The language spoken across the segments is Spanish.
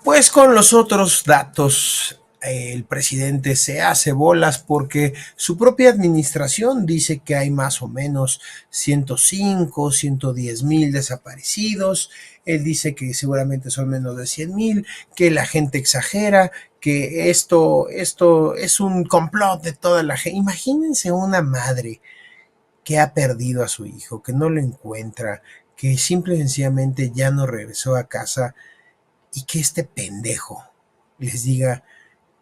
Pues con los otros datos, el presidente se hace bolas porque su propia administración dice que hay más o menos 105, 110,000 desaparecidos. Él dice que seguramente son menos de 100,000, que la gente exagera, que esto es un complot de toda la gente. Imagínense una madre que ha perdido a su hijo, que no lo encuentra, que simple y sencillamente ya no regresó a casa y que este pendejo les diga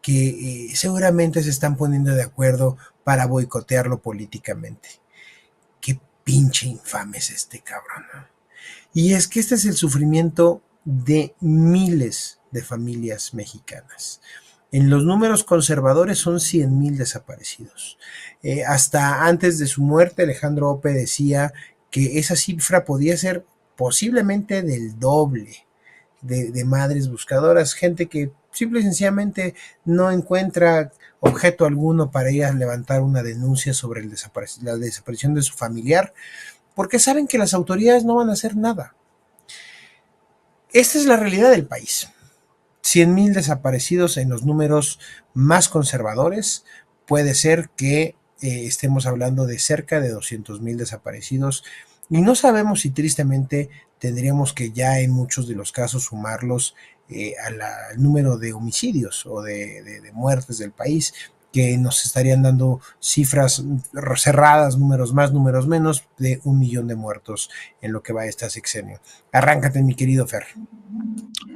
que seguramente se están poniendo de acuerdo para boicotearlo políticamente. Qué pinche infame es este cabrón, ¿no? Y es que este es el sufrimiento de miles de familias mexicanas. En los números conservadores son 100,000 desaparecidos. Hasta antes de su muerte, Alejandro Ope decía que esa cifra podía ser posiblemente del doble de madres buscadoras, gente que simple y sencillamente no encuentra objeto alguno para ir a levantar una denuncia sobre la desaparición de su familiar, porque saben que las autoridades no van a hacer nada. Esta es la realidad del país. 100,000 desaparecidos en los números más conservadores. Puede ser que estemos hablando de cerca de 200,000 desaparecidos y no sabemos si tristemente tendríamos que ya en muchos de los casos sumarlos al número de homicidios o de muertes del país, que nos estarían dando cifras cerradas, números más, números menos, de 1,000,000 de muertos en lo que va este sexenio. Arráncate, mi querido Fer.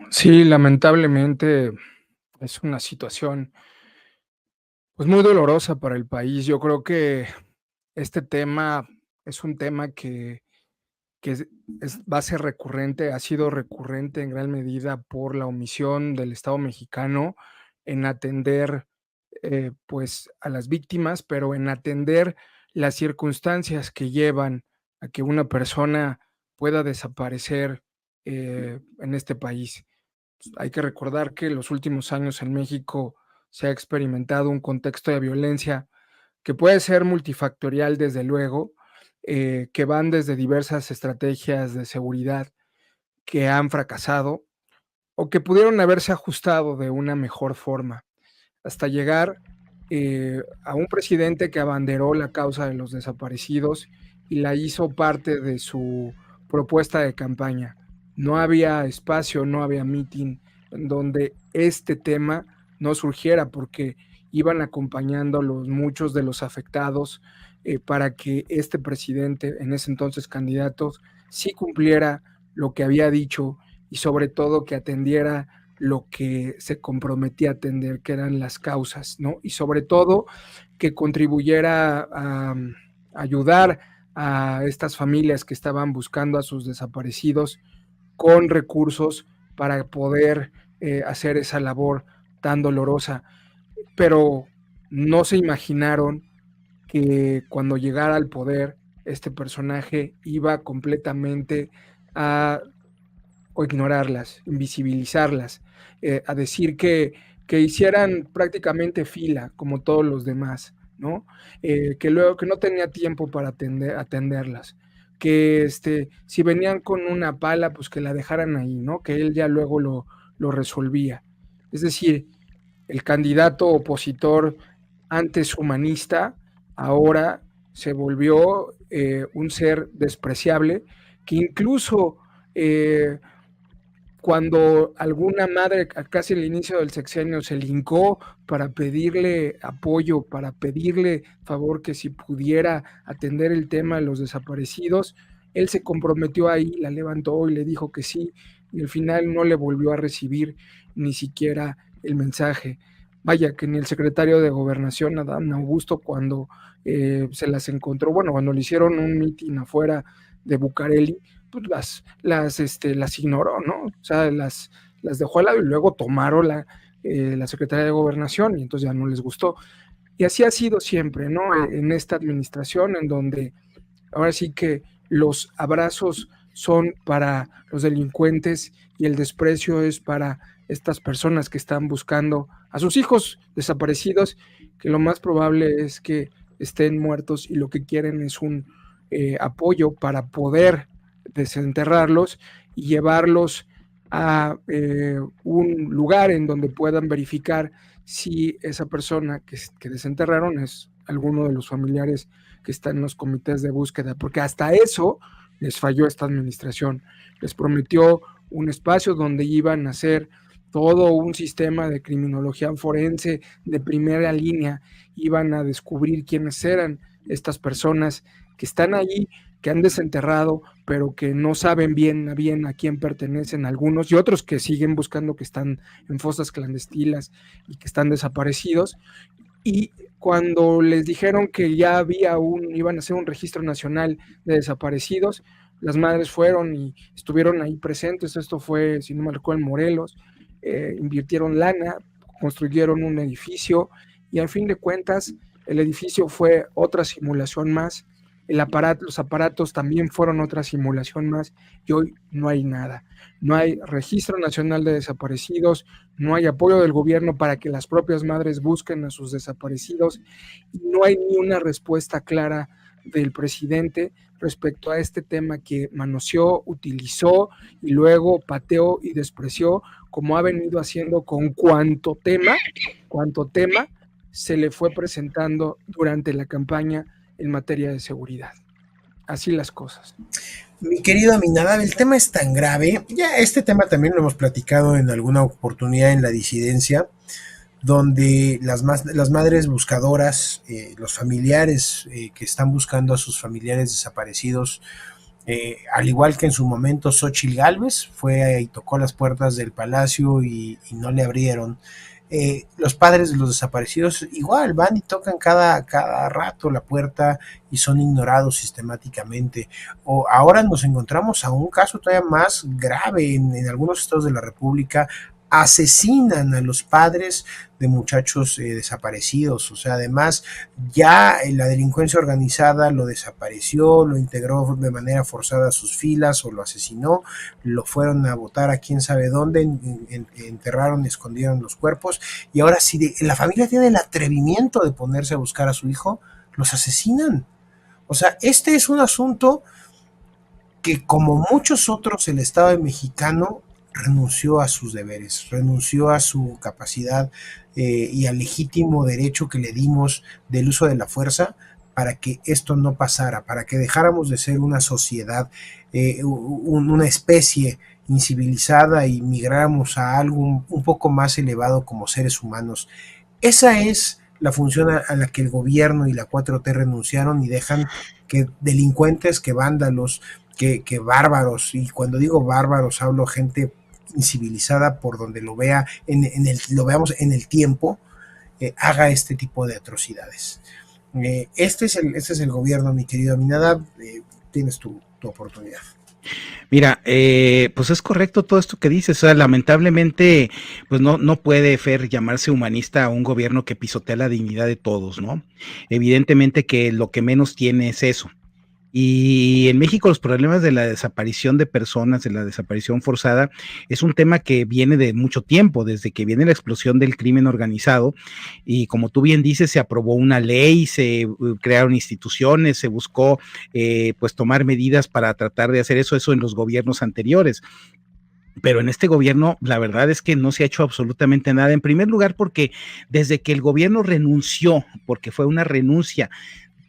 Sí, lamentablemente es una situación, pues, muy dolorosa para el país. Yo creo que este tema es un tema que va a ser recurrente, ha sido recurrente en gran medida por la omisión del Estado mexicano en atender, pues, a las víctimas, pero en atender las circunstancias que llevan a que una persona pueda desaparecer, en este país. Hay que recordar que en los últimos años en México se ha experimentado un contexto de violencia que puede ser multifactorial, desde luego, que van desde diversas estrategias de seguridad que han fracasado o que pudieron haberse ajustado de una mejor forma, hasta llegar a un presidente que abanderó la causa de los desaparecidos y la hizo parte de su propuesta de campaña. No había espacio, no había meeting en donde este tema no surgiera, porque iban acompañando muchos de los afectados para que este presidente, en ese entonces candidato, sí cumpliera lo que había dicho y sobre todo que atendiera lo que se comprometía a atender, que eran las causas, ¿no? Y sobre todo que contribuyera a ayudar a estas familias que estaban buscando a sus desaparecidos con recursos para poder hacer esa labor tan dolorosa. Pero no se imaginaron que cuando llegara al poder, este personaje iba completamente a o ignorarlas, invisibilizarlas, a decir que hicieran prácticamente fila como todos los demás, ¿no? Que luego que no tenía tiempo para atenderlas, que si venían con una pala, pues que la dejaran ahí, ¿no? Que él ya luego lo resolvía. Es decir, el candidato opositor antes humanista ahora se volvió un ser despreciable que incluso cuando alguna madre casi al inicio del sexenio se le hincó para pedirle apoyo, para pedirle favor que si pudiera atender el tema de los desaparecidos, él se comprometió ahí, la levantó y le dijo que sí, y al final no le volvió a recibir ni siquiera el mensaje. Vaya, que ni el secretario de Gobernación, Adán Augusto, cuando se las encontró, bueno, cuando le hicieron un mitin afuera de Bucareli, pues las ignoró, ¿no? O sea, las dejó al lado y luego tomaron la Secretaría de Gobernación y entonces ya no les gustó. Y así ha sido siempre, ¿no? En esta administración, en donde ahora sí que los abrazos son para los delincuentes y el desprecio es para estas personas que están buscando a sus hijos desaparecidos, que lo más probable es que estén muertos y lo que quieren es un apoyo para poder desenterrarlos y llevarlos a un lugar en donde puedan verificar si esa persona que desenterraron es alguno de los familiares que están en los comités de búsqueda, porque hasta eso les falló esta administración. Les prometió un espacio donde iban a hacer todo un sistema de criminología forense de primera línea, iban a descubrir quiénes eran estas personas que están allí, que han desenterrado, pero que no saben bien a quién pertenecen algunos y otros que siguen buscando, que están en fosas clandestinas y que están desaparecidos. Y cuando les dijeron que ya iban a hacer un registro nacional de desaparecidos, las madres fueron y estuvieron ahí presentes. Esto fue, si no me recuerdo, en Morelos. Invirtieron lana, construyeron un edificio y al fin de cuentas el edificio fue otra simulación más. Los aparatos también fueron otra simulación más y hoy no hay nada. No hay registro nacional de desaparecidos, no hay apoyo del gobierno para que las propias madres busquen a sus desaparecidos y no hay ni una respuesta clara del presidente respecto a este tema que manoseó, utilizó y luego pateó y despreció, como ha venido haciendo con cuanto tema se le fue presentando durante la campaña en materia de seguridad. Así las cosas. Mi querido Aminadab, el tema es tan grave. Ya este tema también lo hemos platicado en alguna oportunidad en la disidencia, donde las madres buscadoras, los familiares que están buscando a sus familiares desaparecidos, al igual que en su momento Xochitl Gálvez fue y tocó las puertas del palacio y no le abrieron. Los padres de los desaparecidos igual van y tocan cada rato la puerta y son ignorados sistemáticamente. O ahora nos encontramos a un caso todavía más grave en algunos estados de la República. Asesinan a los padres de muchachos desaparecidos. O sea, además ya la delincuencia organizada lo desapareció, lo integró de manera forzada a sus filas o lo asesinó, lo fueron a botar a quién sabe dónde, enterraron, escondieron los cuerpos y ahora si la familia tiene el atrevimiento de ponerse a buscar a su hijo, los asesinan. O sea, este es un asunto que como muchos otros el Estado mexicano renunció a sus deberes, renunció a su capacidad y al legítimo derecho que le dimos del uso de la fuerza para que esto no pasara, para que dejáramos de ser una sociedad, una especie incivilizada y migráramos a algo un poco más elevado como seres humanos. Esa es la función a la que el gobierno y la 4T renunciaron y dejan que delincuentes, que vándalos, que bárbaros, y cuando digo bárbaros hablo gente incivilizada por donde lo vea, lo veamos en el tiempo, haga este tipo de atrocidades. Este es el gobierno, mi querido Aminadab, tienes tu oportunidad. Mira, pues es correcto todo esto que dices. O sea, lamentablemente, pues no puede, Fer, llamarse humanista a un gobierno que pisotea la dignidad de todos, ¿no? Evidentemente que lo que menos tiene es eso. Y en México los problemas de la desaparición de personas, de la desaparición forzada, es un tema que viene de mucho tiempo, desde que viene la explosión del crimen organizado. Y como tú bien dices, se aprobó una ley, se crearon instituciones, se buscó pues tomar medidas para tratar de hacer eso en los gobiernos anteriores. Pero en este gobierno, la verdad es que no se ha hecho absolutamente nada. En primer lugar, porque desde que el gobierno renunció, porque fue una renuncia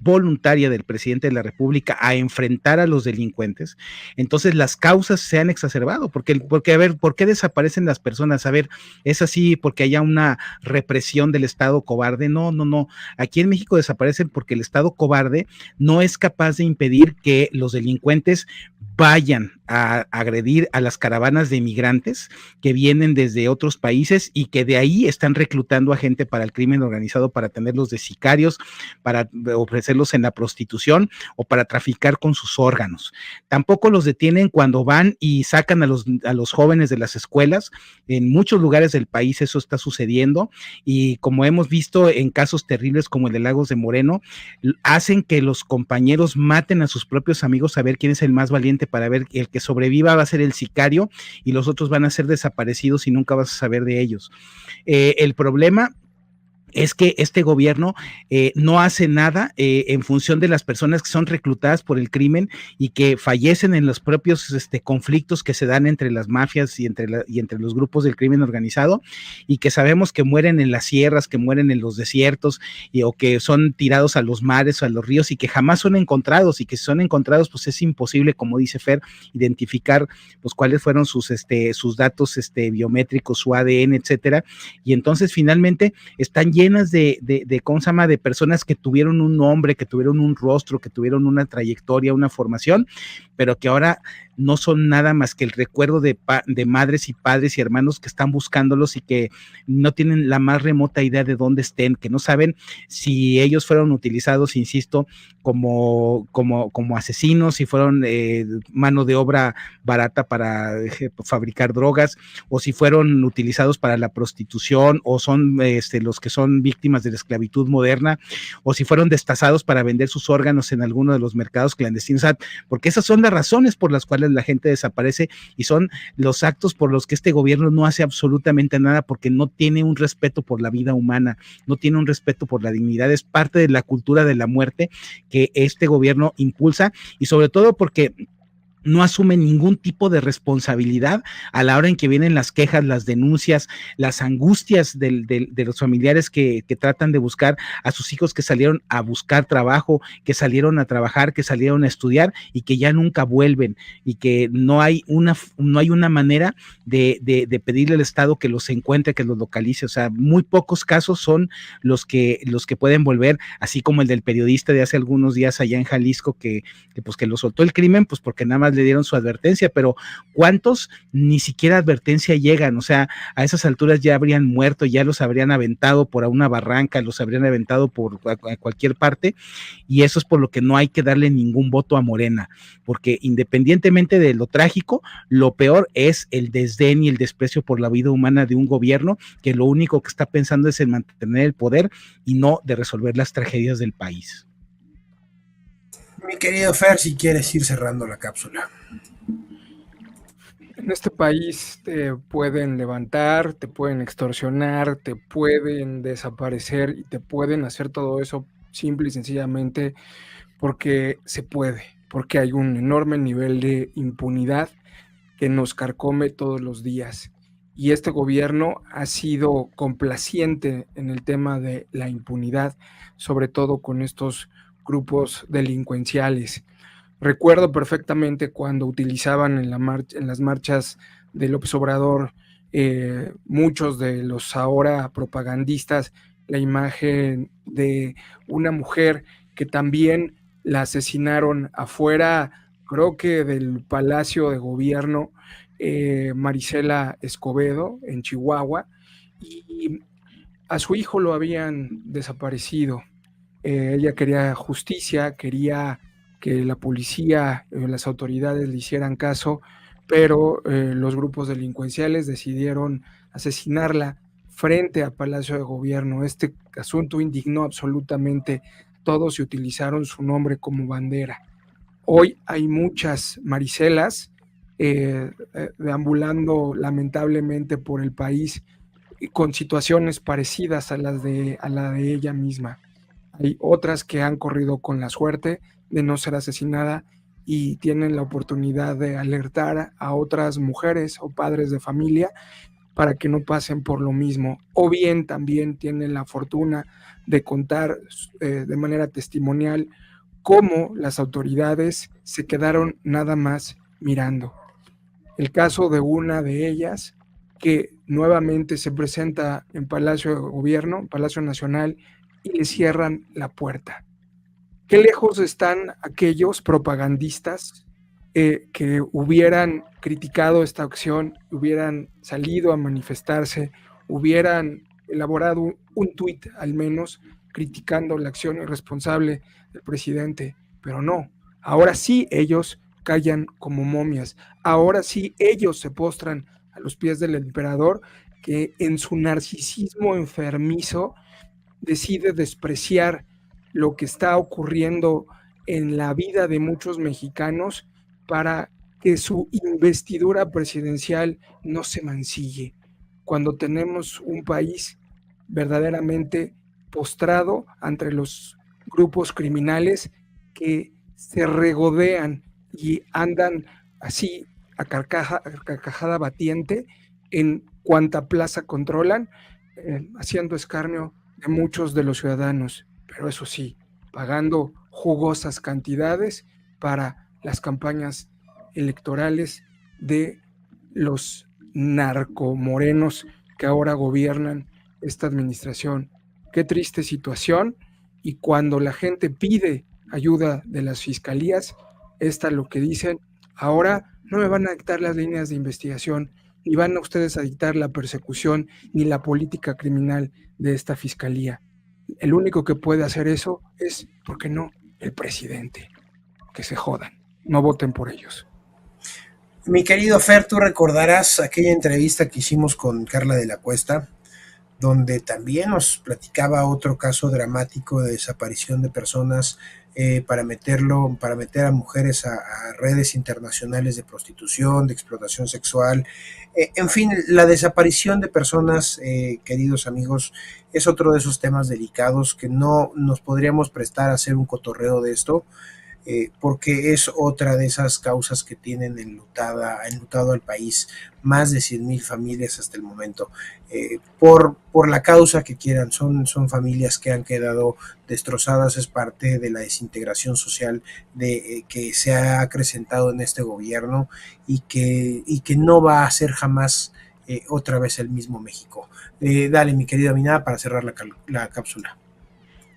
voluntaria del presidente de la República a enfrentar a los delincuentes, entonces las causas se han exacerbado, porque a ver, ¿por qué desaparecen las personas? A ver, ¿es así porque haya una represión del Estado cobarde? No, aquí en México desaparecen porque el Estado cobarde no es capaz de impedir que los delincuentes vayan a agredir a las caravanas de migrantes que vienen desde otros países y que de ahí están reclutando a gente para el crimen organizado, para tenerlos de sicarios, para ofrecerlos en la prostitución o para traficar con sus órganos. Tampoco los detienen cuando van y sacan a los jóvenes de las escuelas. En muchos lugares del país eso está sucediendo y como hemos visto en casos terribles como el de Lagos de Moreno, hacen que los compañeros maten a sus propios amigos a ver quién es el más valiente, para ver el que sobreviva va a ser el sicario y los otros van a ser desaparecidos y nunca vas a saber de ellos. El problema es que este gobierno no hace nada en función de las personas que son reclutadas por el crimen y que fallecen en los propios conflictos que se dan entre las mafias y entre los grupos del crimen organizado, y que sabemos que mueren en las sierras, que mueren en los desiertos, o que son tirados a los mares o a los ríos y que jamás son encontrados, y que si son encontrados pues es imposible, como dice Fer, identificar pues cuáles fueron sus datos biométricos, su ADN, etcétera, y entonces finalmente están llenas ¿cómo se llama?, de personas que tuvieron un nombre, que tuvieron un rostro, que tuvieron una trayectoria, una formación, pero que ahora no son nada más que el recuerdo de madres y padres y hermanos que están buscándolos y que no tienen la más remota idea de dónde estén, que no saben si ellos fueron utilizados, insisto, como asesinos, si fueron mano de obra barata para fabricar drogas, o si fueron utilizados para la prostitución, o son los que son víctimas de la esclavitud moderna, o si fueron destazados para vender sus órganos en alguno de los mercados clandestinos, o sea, porque esas son las razones por las cuales la gente desaparece, y son los actos por los que este gobierno no hace absolutamente nada, porque no tiene un respeto por la vida humana, no tiene un respeto por la dignidad. Es parte de la cultura de la muerte que este gobierno impulsa, y sobre todo porque no asume ningún tipo de responsabilidad a la hora en que vienen las quejas, las denuncias, las angustias de los familiares que tratan de buscar a sus hijos que salieron a buscar trabajo, que salieron a trabajar, que salieron a estudiar y que ya nunca vuelven, y que no hay una manera de pedirle al Estado que los encuentre, que los localice. O sea, muy pocos casos son los que pueden volver, así como el del periodista de hace algunos días allá en Jalisco que lo soltó el crimen, pues porque nada más le dieron su advertencia, pero ¿cuántos ni siquiera advertencia llegan? O sea, a esas alturas ya habrían muerto, ya los habrían aventado por una barranca, los habrían aventado por cualquier parte, y eso es por lo que no hay que darle ningún voto a Morena, porque independientemente de lo trágico, lo peor es el desdén y el desprecio por la vida humana de un gobierno que lo único que está pensando es en mantener el poder y no de resolver las tragedias del país. Mi querido Fer, si quieres ir cerrando la cápsula. En este país te pueden levantar, te pueden extorsionar, te pueden desaparecer y te pueden hacer todo eso simple y sencillamente porque se puede, porque hay un enorme nivel de impunidad que nos carcome todos los días. Y este gobierno ha sido complaciente en el tema de la impunidad, sobre todo con estos grupos delincuenciales. Recuerdo perfectamente cuando utilizaban en las marchas de López Obrador muchos de los ahora propagandistas la imagen de una mujer que también la asesinaron afuera, creo que del Palacio de Gobierno, Marisela Escobedo, en Chihuahua, y a su hijo lo habían desaparecido. Ella quería justicia, quería que la policía, las autoridades le hicieran caso, pero los grupos delincuenciales decidieron asesinarla frente a Palacio de Gobierno. Este asunto indignó absolutamente a todos y utilizaron su nombre como bandera. Hoy hay muchas Mariselas deambulando lamentablemente por el país con situaciones parecidas a la de ella misma. Hay otras que han corrido con la suerte de no ser asesinada y tienen la oportunidad de alertar a otras mujeres o padres de familia para que no pasen por lo mismo. O bien también tienen la fortuna de contar de manera testimonial cómo las autoridades se quedaron nada más mirando. El caso de una de ellas que nuevamente se presenta en Palacio de Gobierno, Palacio Nacional, y le cierran la puerta. Qué lejos están aquellos propagandistas que hubieran criticado esta acción, hubieran salido a manifestarse, hubieran elaborado un tuit al menos criticando la acción irresponsable del presidente, pero no. Ahora sí ellos callan como momias. Ahora sí ellos se postran a los pies del emperador que en su narcisismo enfermizo decide despreciar lo que está ocurriendo en la vida de muchos mexicanos para que su investidura presidencial no se mancille, cuando tenemos un país verdaderamente postrado ante los grupos criminales que se regodean y andan así a carcajada batiente en cuanta plaza controlan, haciendo escarnio de muchos de los ciudadanos, pero eso sí, pagando jugosas cantidades para las campañas electorales de los narcomorenos que ahora gobiernan esta administración. Qué triste situación, y cuando la gente pide ayuda de las fiscalías, esta lo que dicen: ahora no me van a dictar las líneas de investigación, ni van a ustedes a dictar la persecución ni la política criminal de esta fiscalía. El único que puede hacer eso es, ¿por qué no?, el presidente. Que se jodan, no voten por ellos. Mi querido Fer, tú recordarás aquella entrevista que hicimos con Carla de la Cuesta, donde también nos platicaba otro caso dramático de desaparición de personas para meter a mujeres a redes internacionales de prostitución, de explotación sexual. En fin, la desaparición de personas, queridos amigos, es otro de esos temas delicados que no nos podríamos prestar a hacer un cotorreo de esto. Porque es otra de esas causas que tienen enlutado al país, más de 100,000 familias hasta el momento, por la causa que quieran. Son familias que han quedado destrozadas, es parte de la desintegración social que se ha acrecentado en este gobierno y que no va a ser jamás otra vez el mismo México. Dale, mi querida Minada, para cerrar la cápsula.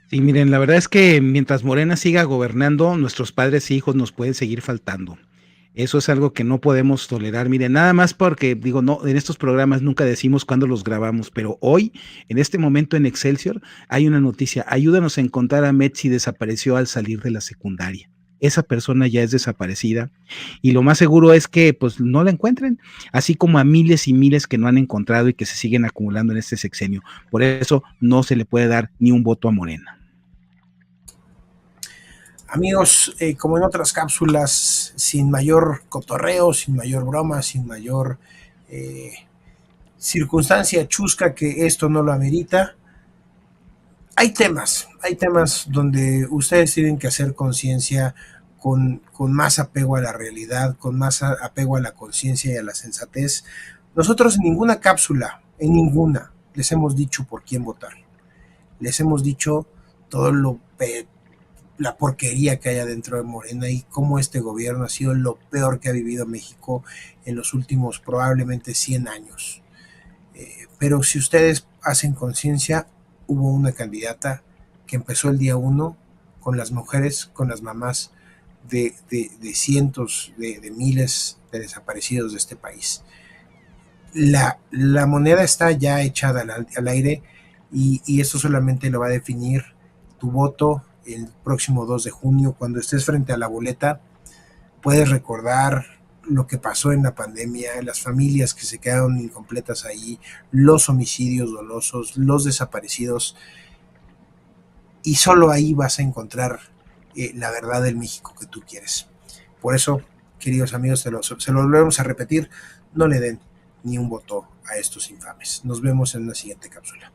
Sí, miren, la verdad es que mientras Morena siga gobernando, nuestros padres e hijos nos pueden seguir faltando. Eso es algo que no podemos tolerar. Miren, nada más porque, digo, no, en estos programas nunca decimos cuándo los grabamos, pero hoy, en este momento en Excelsior, hay una noticia: ayúdanos a encontrar a Metzi, desapareció al salir de la secundaria. Esa persona ya es desaparecida y lo más seguro es que pues no la encuentren, así como a miles y miles que no han encontrado y que se siguen acumulando en este sexenio. Por eso no se le puede dar ni un voto a Morena. Amigos, como en otras cápsulas, sin mayor cotorreo, sin mayor broma, sin mayor circunstancia chusca que esto no lo amerita, hay temas donde ustedes tienen que hacer conciencia con más apego a la realidad, con más apego a la conciencia y a la sensatez. Nosotros en ninguna cápsula, en ninguna, les hemos dicho por quién votar. Les hemos dicho todo la porquería que hay adentro de Morena y cómo este gobierno ha sido lo peor que ha vivido México en los últimos probablemente 100 años. Pero si ustedes hacen conciencia, hubo una candidata que empezó el día 1 con las mujeres, con las mamás de cientos, de miles de desaparecidos de este país. La moneda está ya echada al aire y esto solamente lo va a definir tu voto el próximo 2 de junio, cuando estés frente a la boleta. Puedes recordar lo que pasó en la pandemia, las familias que se quedaron incompletas ahí, los homicidios dolosos, los desaparecidos, y solo ahí vas a encontrar la verdad del México que tú quieres. Por eso, queridos amigos, se lo volvemos a repetir: no le den ni un voto a estos infames. Nos vemos en una siguiente cápsula.